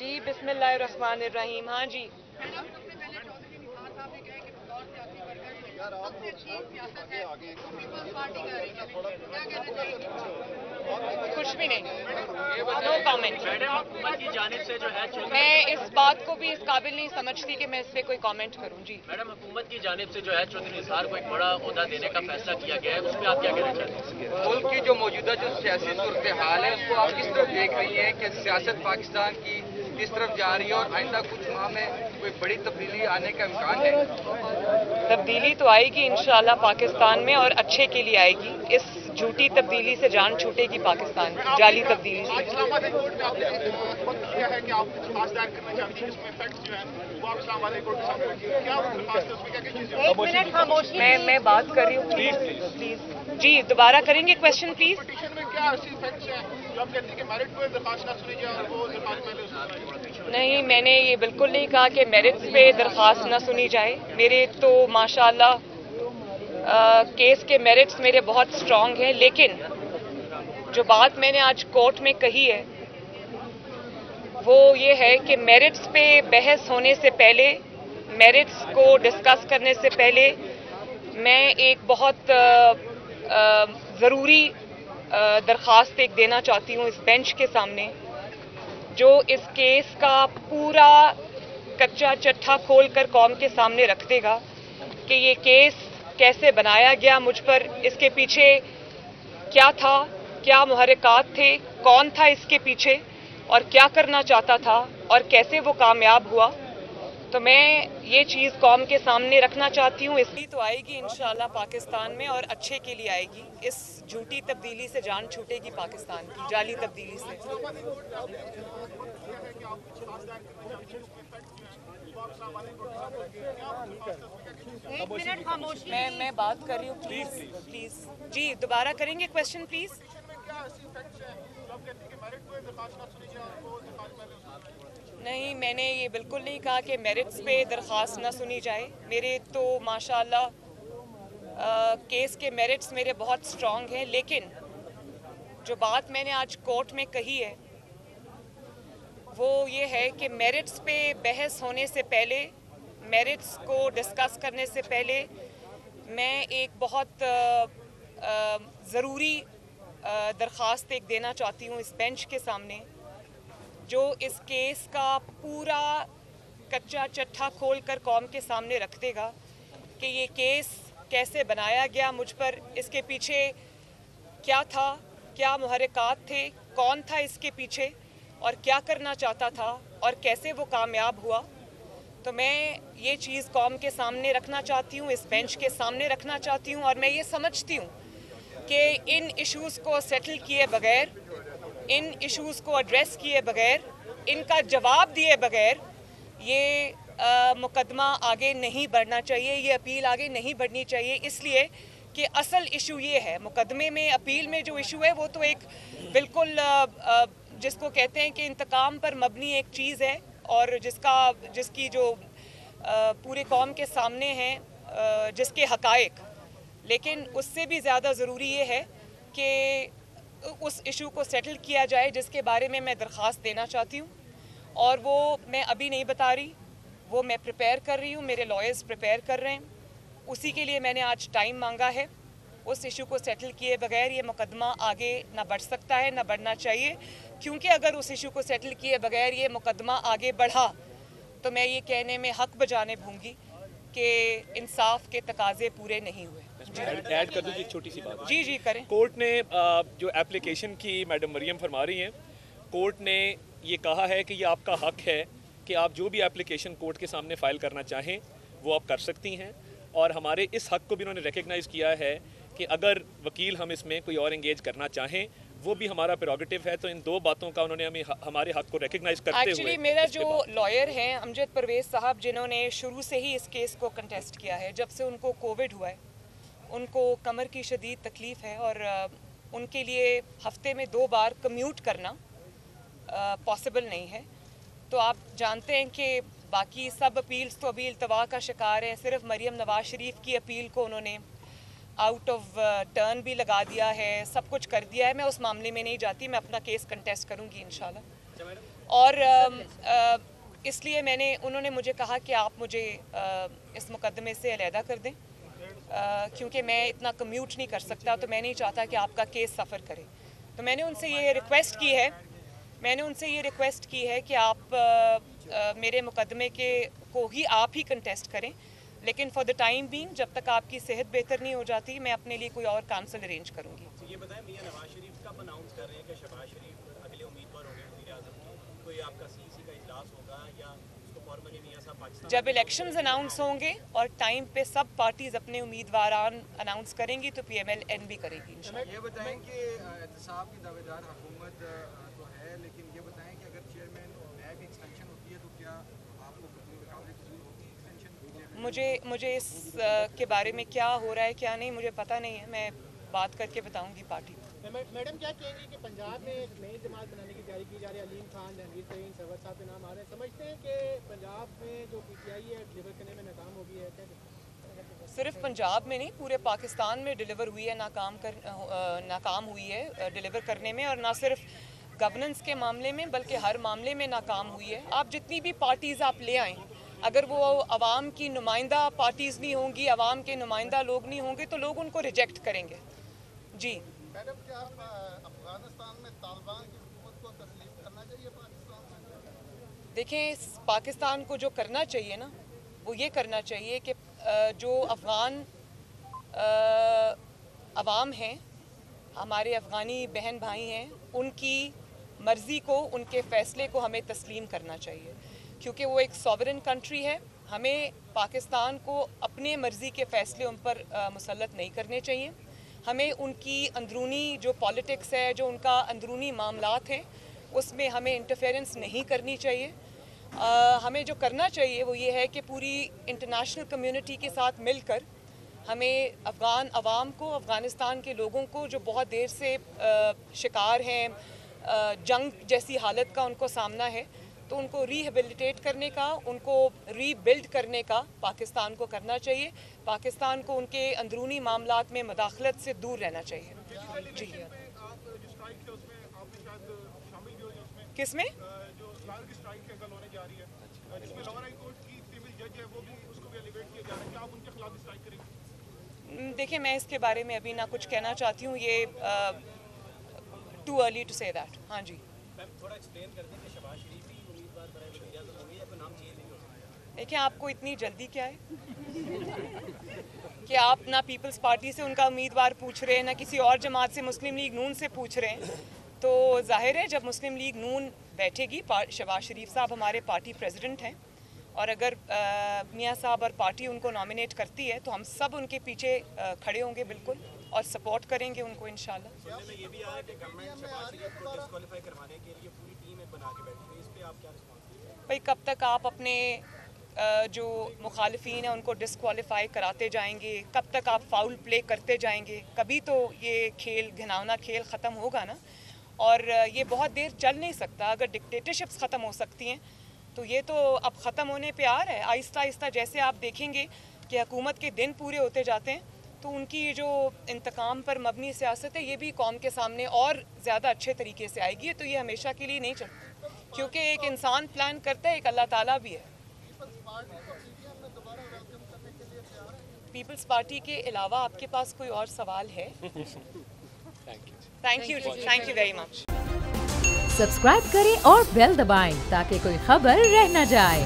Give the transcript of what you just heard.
जी बिस्मिल्लाहिर्रहमानिर्रहीम। हाँ जी, कुछ भी नहीं, नो कमेंट। हुकूमत की जानिब से जो है मैं इस बात को भी इस काबिल नहीं समझती कि मैं इस पे कोई कमेंट करूं। जी मैडम, हुकूमत की जानिब से जो है चौधरी निसार को एक बड़ा ओहदा देने का फैसला किया गया है, उस पर आप क्या कहना चाहते हैं? मुल्क की जो मौजूदा जो सियासी सूरत हाल है उसको आप किस तरफ देख रही हैं कि सियासत पाकिस्तान की किस तरफ जा रही है और आइंदा कुछ माह में कोई बड़ी तब्दीली आने का इम्कान है? तब्दीली तो आएगी इंशाल्लाह पाकिस्तान में, और अच्छे के लिए आएगी। इस झूठी तब्दीली से जान छूटेगी पाकिस्तान की, जाली तब्दीली से। मैं बात कर रही हूँ, प्लीज। जी दोबारा करेंगे क्वेश्चन प्लीज। नहीं, मैंने ये बिल्कुल नहीं कहा कि मेरिट्स पे दरख्वास्त न सुनी जाए। मेरे तो माशाल्लाह केस के मेरिट्स मेरे बहुत स्ट्रांग हैं, लेकिन जो बात मैंने आज कोर्ट में कही है वो ये है कि मेरिट्स पे बहस होने से पहले, मेरिट्स को डिस्कस करने से पहले मैं एक बहुत ज़रूरी दरख्वास्त एक देना चाहती हूँ इस बेंच के सामने, जो इस केस का पूरा कच्चा चट्टा खोल कर कौम के सामने रख देगा कि ये केस कैसे बनाया गया मुझ पर, इसके पीछे क्या था, क्या मुहर्रिकात थे, कौन था इसके पीछे और क्या करना चाहता था और कैसे वो कामयाब हुआ। तो मैं ये चीज़ कौम के सामने रखना चाहती हूँ। इसलिए तो आएगी इंशाल्लाह पाकिस्तान में, और अच्छे के लिए आएगी। इस झूठी तब्दीली से जान छूटेगी पाकिस्तान की, जाली तब्दीली से। एक मिनट खामोशी। मैं बात कर रही हूँ, प्लीज। जी दोबारा करेंगे क्वेश्चन प्लीज। नहीं, मैंने ये बिल्कुल नहीं कहा कि मेरिट्स पे दरख्वास्त न सुनी जाए। मेरे तो माशाल्लाह केस के मेरिट्स मेरे बहुत स्ट्रांग हैं, लेकिन जो बात मैंने आज कोर्ट में कही है वो ये है कि मेरिट्स पे बहस होने से पहले, मेरिट्स को डिस्कस करने से पहले मैं एक बहुत ज़रूरी दरख्वास्त एक देना चाहती हूँ इस बेंच के सामने, जो इस केस का पूरा कच्चा चट्टा खोल कर कौम के सामने रख देगा कि ये केस कैसे बनाया गया मुझ पर, इसके पीछे क्या था, क्या मुहर्रिकात थे, कौन था इसके पीछे और क्या करना चाहता था और कैसे वो कामयाब हुआ। तो मैं ये चीज़ कौम के सामने रखना चाहती हूँ, इस बेंच के सामने रखना चाहती हूँ, और मैं ये समझती हूँ कि इन इश्यूज़ को सेटल किए बगैर, इन इश्यूज़ को एड्रेस किए बगैर, इनका जवाब दिए बगैर ये मुकदमा आगे नहीं बढ़ना चाहिए, ये अपील आगे नहीं बढ़नी चाहिए। इसलिए कि असल इशू ये है, मुकदमे में, अपील में जो इशू है वो तो एक बिल्कुल जिसको कहते हैं कि इंतकाम पर मबनी एक चीज़ है, और जिसकी जो पूरे कौम के सामने हैं जिसके हकायक, लेकिन उससे भी ज़्यादा ज़रूरी ये है कि उस इशू को सेटल किया जाए जिसके बारे में मैं दरख्वास्त देना चाहती हूँ, और वो मैं अभी नहीं बता रही, वो मैं प्रिपेयर कर रही हूँ, मेरे लॉयर्स प्रिपेयर कर रहे हैं, उसी के लिए मैंने आज टाइम मांगा है। उस इशू को सेटल किए बगैर ये मुकदमा आगे ना बढ़ सकता है, ना बढ़ना चाहिए, क्योंकि अगर उस इशू को सेटल किए बगैर ये मुकदमा आगे बढ़ा तो मैं ये कहने में हक बजाने भूंगी कि इंसाफ के तकाजे पूरे नहीं हुए। ऐड कर दीजिए एक छोटी सी बात। जी करें। कोर्ट ने जो एप्लीकेशन की मैडम मरियम फरमा रही हैं, कोर्ट ने ये कहा है कि ये आपका हक है कि आप जो भी एप्लीकेशन कोर्ट के सामने फ़ाइल करना चाहें वो आप कर सकती हैं, और हमारे इस हक को भी उन्होंने रिकग्नाइज़ किया है कि अगर वकील हम इसमें कोई और एंगेज करना चाहें वो भी हमारा प्रेरोगेटिव है। तो इन दो बातों का उन्होंने हमें हमारे हक को रिकग्नाइज़ करते हुए, एक्चुअली मेरा जो लॉयर हैं अमजद परवेज़ साहब, जिन्होंने शुरू से ही इस केस को कंटेस्ट किया है, जब से उनको कोविड हुआ है, उनको कमर की शदीद तकलीफ़ है और उनके लिए हफ्ते में 2 बार कम्यूट करना पॉसिबल नहीं है। तो आप जानते हैं कि बाकी सब अपील्स तो अभी इल्तवा का शिकार हैं। सिर्फ मरियम नवाज शरीफ की अपील को उन्होंने आउट ऑफ टर्न भी लगा दिया है, सब कुछ कर दिया है। मैं उस मामले में नहीं जाती, मैं अपना केस कंटेस्ट करूंगी इंशाल्लाह। और इसलिए उन्होंने मुझे कहा कि आप मुझे इस मुकदमे से अलहदा कर दें, क्योंकि मैं इतना कम्यूट नहीं कर सकता, तो मैं नहीं चाहता कि आपका केस सफ़र करे। तो मैंने उनसे ये रिक्वेस्ट की है कि आप मेरे मुकदमे को ही आप ही कंटेस्ट करें, लेकिन फॉर द टाइम बीइंग जब तक आपकी सेहत बेहतर नहीं हो जाती, मैं अपने लिए कोई और काउंसिल अरेंज करूँगी। तो ये बताएं, मियां नवाज शरीफ कब अनाउंस कर रहे हैं कि शहबाज शरीफ अगले उम्मीदवार होंगे वज़ीर-ए-आज़म के? कोई आपका सीईसी का इजलास होगा या उसको फॉर्मली मियां साहब पाकिस्तान जब इलेक्शंस अनाउंस होंगे और टाइम पे सब पार्टीज अपने उम्मीदवार अनाउंस करेंगी तो PMLN भी करेगी इंशाल्लाह। ये बताएं कि एहतसाब की दावेदार हुकूमत तो है, लेकिन ये बताएं कि अगर चेयरमैन नैब एक्सटेंशन होती है तो क्या आपको काबिल कबूल होगी एक्सटेंशन? मुझे इस के बारे में क्या हो रहा है क्या नहीं मुझे पता नहीं है, मैं बात करके बताऊंगी पार्टी को। मैडम क्या कहेंगी कि पंजाब में एक नई जमात बनाने की तैयारी की जा रही है, अलीम खान, जहांगीर तरीन, सरवर साहब के नाम आ रहे हैं, समझते हैं कि पंजाब में जो PTI है डिलीवर करने में नाकाम हो गई है? क्या सिर्फ पंजाब में नहीं, पूरे पाकिस्तान में डिलीवर हुई है, नाकाम हुई है डिलीवर करने में, और ना सिर्फ गवर्नेंस के मामले में बल्कि हर मामले में नाकाम हुई है। आप जितनी भी पार्टीज़ आप ले आएँ, अगर वो अवाम की नुमाइंदा पार्टीज़ नहीं होंगी, अवाम के नुमाइंदा लोग नहीं होंगे, तो लोग उनको रिजेक्ट करेंगे। जी मैडम, क्या अफगानिस्तान में तालिबान की हुकूमत को तस्लीम करना चाहिए पाकिस्तान में? देखें, पाकिस्तान को जो करना चाहिए ना, वो ये करना चाहिए कि जो अफ़गान अवाम हैं, हमारे अफ़गानी बहन भाई हैं, उनकी मर्ज़ी को, उनके फ़ैसले को हमें तस्लीम करना चाहिए, क्योंकि वो एक सॉवरेन कंट्री है। हमें पाकिस्तान को अपने मर्ज़ी के फ़ैसले उन पर मुसल्लत नहीं करने चाहिए। हमें उनकी अंदरूनी जो पॉलिटिक्स है, जो उनका अंदरूनी मामलात हैं, उसमें हमें इंटरफेरेंस नहीं करनी चाहिए। हमें जो करना चाहिए वो ये है कि पूरी इंटरनेशनल कम्युनिटी के साथ मिलकर हमें अफ़गान अवाम को, अफ़गानिस्तान के लोगों को जो बहुत देर से शिकार हैं जंग जैसी हालत का उनको सामना है, तो उनको रिहेबिलिटेट करने का, उनको रीबिल्ड करने का पाकिस्तान को करना चाहिए। पाकिस्तान को उनके अंदरूनी मामलात में मदाखलत से दूर रहना चाहिए। जी किसमें? देखिए, मैं इसके बारे में अभी ना कुछ कहना चाहती हूँ, ये too early to say that. हाँ जी, थोड़ा एक्सप्लेन कर दें कि शहबाज शरीफ ही उम्मीदवार बनाए वज़ीर-ए-आज़म होंगे या कोई नाम चेंज नहीं हो सकता? देखिए, आपको इतनी जल्दी क्या है कि आप ना पीपल्स पार्टी से उनका उम्मीदवार पूछ रहे हैं, ना किसी और जमात से, मुस्लिम लीग नून से पूछ रहे हैं। तो जाहिर है जब मुस्लिम लीग नून बैठेगी, शहबाज शरीफ साहब हमारे पार्टी प्रेसिडेंट हैं, और अगर मियां साहब और पार्टी उनको नॉमिनेट करती है तो हम सब उनके पीछे खड़े होंगे बिल्कुल, और सपोर्ट करेंगे उनको इंशाल्लाह। सुनने में ये भी आ रहा है कि गवर्नमेंट शहबाज शरीफ को डिस्क्वालीफाई करवाने के लिए पूरी टीम एक बना के बैठी है, इस पे आप क्या रिस्पॉन्स देंगे? भाई, कब तक आप अपने जो मुखालिफिन हैं उनको डिस्क्वालीफाई कराते जाएंगे, कब तक आप फाउल प्ले करते जाएंगे? कभी तो ये खेल, घिनौना खेल ख़त्म होगा ना, और ये बहुत देर चल नहीं सकता। अगर डिक्टेटरशिप्स ख़त्म हो सकती हैं तो ये तो अब ख़त्म होने पे आ रहा है। आहिस्ता आहिस्ता जैसे आप देखेंगे कि हुकूमत के दिन पूरे होते जाते हैं, तो उनकी जो इंतकाम पर मबनी सियासत है, ये भी कौम के सामने और ज़्यादा अच्छे तरीके से आएगी। तो ये हमेशा के लिए नहीं चलता, क्योंकि एक इंसान प्लान करता है, एक अल्लाह ताला भी है। पीपल्स पार्टी के अलावा आपके पास कोई और सवाल है? Thank you very much. Subscribe करें और बेल दबाएं ताकि कोई खबर रह न जाए।